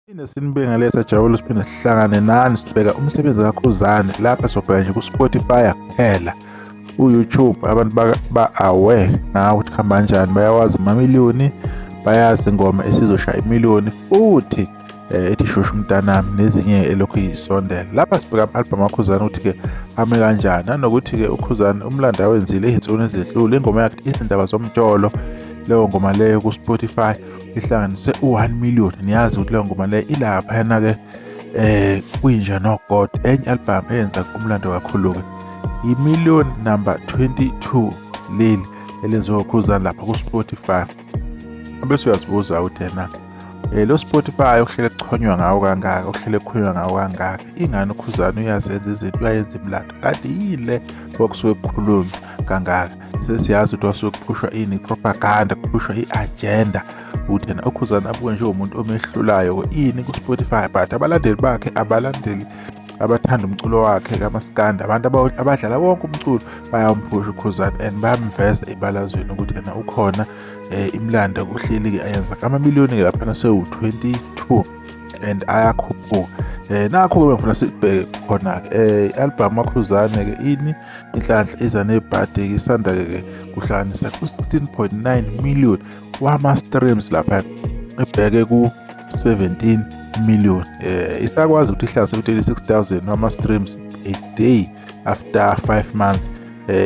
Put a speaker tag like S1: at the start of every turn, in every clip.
S1: Sinibingelele jabule siphinde sihlangane nani sibheka umsebenzi kaKhuzani lapha sobheka nje ku-Spotify kuphela. U-YouTube abantu ba-aware ngawo ukuthi kuhamba kanjani, bayawazi amamiliyoni, bayazi ingoma esizoshaya imiliyoni futhi ethi shushu mntanami nezinye elokhu yisondela. Lapha sibheka ama-album kaKhuzani ukuthi-ke ame kanjani, nanokuthi-ke uKhuzani umlando awenzile ey'nsukwini ezedlule. Ingoma yakhe izindaba zomjolo, leyo ngoma leyo ku-Spotify ihlanganise u-1 million. Niyazi ukuthi leyo ngoma leyo ilaphayana-ke Kwinja noGod, enye album eyenza umlando kakhulu-ke i-million number 22 leli elenziwa uKhuzani lapha ku-Spotify. Bese uyazibuza ukuthi yena lo Spotify uhlele kuchonywa ngawo kangaka, uhlele kukhulunywa ngawo kangaka, ingani uKhuzani uyazenza izinto, uyayenza imlando kanti yile okusuke kukhulunywa kangaka. Sesiyazi ukuthi wasuke kuphushwa ini propaganda, kuphushwa i-agenda ukuthi yena uKhuzani abuke njengomuntu omehlulayo ini ku-Spotify, but abalandeli bakhe, abalandeli abathanda umculo wakhe kamaskandi, abantu abadlala wonke umculo bayamphusha uKhuzani and bayamveza ebalazweni ukuthi yena ukhona. Imlando uhleli-ke ayenza amamiliyoni laphana sewu-22 and ayakhuphuka. Nakho-ke ngifuna sibheke khona-ke i-album kaKhuzani-ke ini inhlanhla iza nebhadi-ke isanda-ke kuhlanganisa ku-16.9 million wama-streams lapha ebheke ku-17 million. Isakwazi ukuthi ihlanganise ku-36,000 wama-streams a day after 5 months.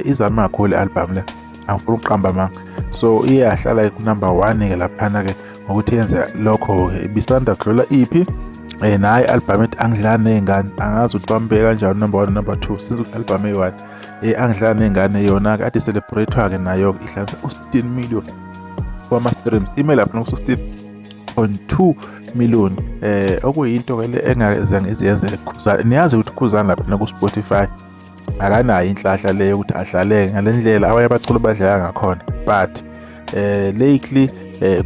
S1: Izama kakhulu i-album le, angifuna ukuqamba amanga. So iyahlala ku-number 1-ke laphana-ke ngokuthi yenze lokho-ke. Ibisanda kudlula iphi nayo i-album ethi Angidlala Ney'ngane, angazi ukuthi bambeke kanjani number 1 number 2 since i-album eyi-1 Angidlala Ney'ngane yona-ke ade celebrate-wa-ke nayo-ke ihlanganisa u-16 million wama-streams, ime lapha ku-16.2 million. Okuyinto-ke le engazange iziyenzele kuKhuzani. Niyazi ukuthi uKhuzani lapha ku-Spotify akanayo inhlahla leyo ukuthi adlaleke ngale ndlela abanye abaculi badlala ngakhona, but lately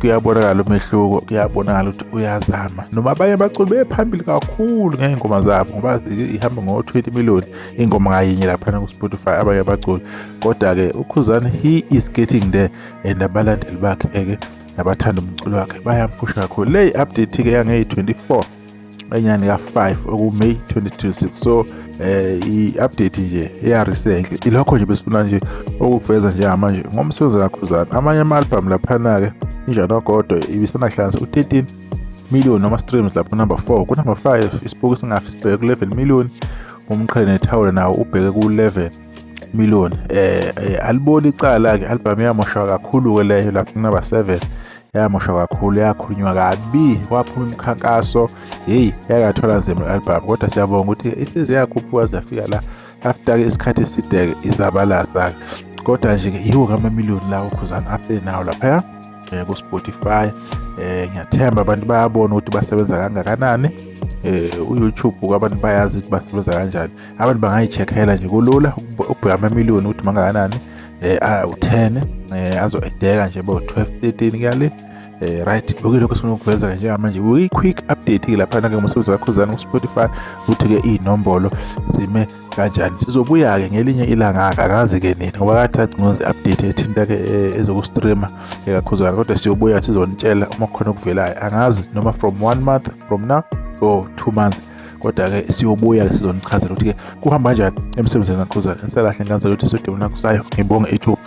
S1: kuyabonakala umehluko, kuyabonakala ukuthi uyazama. Noma abanye abaculi bephambili kakhulu ngey'ngoma zabo ngoba ihamba ngo-20 million ingoma ngayinye laphana ku-Spotify abanye abaculi, kodwa-ke uKhuzani he is getting there and abalandeli bakhe-ke nabathanda umculo wakhe bayamphusha kakhulu. Le update-ke yangeyi-24 enyangeni ka-5 okuMay 2026. So i-update nje eya-recently ilokho nje besifuna nje ukuveza njengamanje ngomsebenzi kaKhuzani. Amanye ama-album laphana-ke Kwinja noGod ibisanda kuhlanganisa u-13 million wama-streams lapho number 4. Ku-number 5 isibuko singafi sibheke ku-11 million. Umqhele Nethawula nawo ubheke ku-11 million. Alibona icala-ke, album yamoshwa kakhulu-ke leyo lapho ku-number 7 yamoshwa kakhulu, yakhulunywa kabi, kwaphuma imikhankaso, yakathola nzima i-album, kodwa siyabonga ukuthi ihlezi yakhuphuka ziyafika la after-ke isikhathi eside-ke izabalaza-ke. Kodwa nje-ke yiwo amamiliyoni lawo uKhuzani asenawo laphaya ku-Spotify. Ngiyathemba abantu bayabona ukuthi basebenza kangakanani. U-YouTube abantu bayazi ukuthi basebenza kanjani. Abantu bangayicheckela nje kulula ukubheka amamiliyoni ukuthi mangakanani. U-10 azo-edeka nje bo-12 13 kuyale. Right, lokho sifuna ukuveza njengamanje quick update-ke laphana-ke ngomsebenzi kaKhuzani ku-Spotify ukuthi-ke iy'nombolo zime kanjani. Sizobuya-ke ngelinye ilanga, akazi-ke nini ngoba kade agcinoze i-update ethinta-ke ezoku-streama kaKhuzani, kodwa siyobuya sizonitshela uma kukhona okuvelayo. Angazi noma from 1 month from now or 2 months, kodwa-ke siyobuya-ke sizonichazela ukuthi-ke kuhamba kanjani emsebenzini kaKhuzani. Nisalahle ngikanzela ukuthi sodimuna kusayo. Ngibonge ithuba.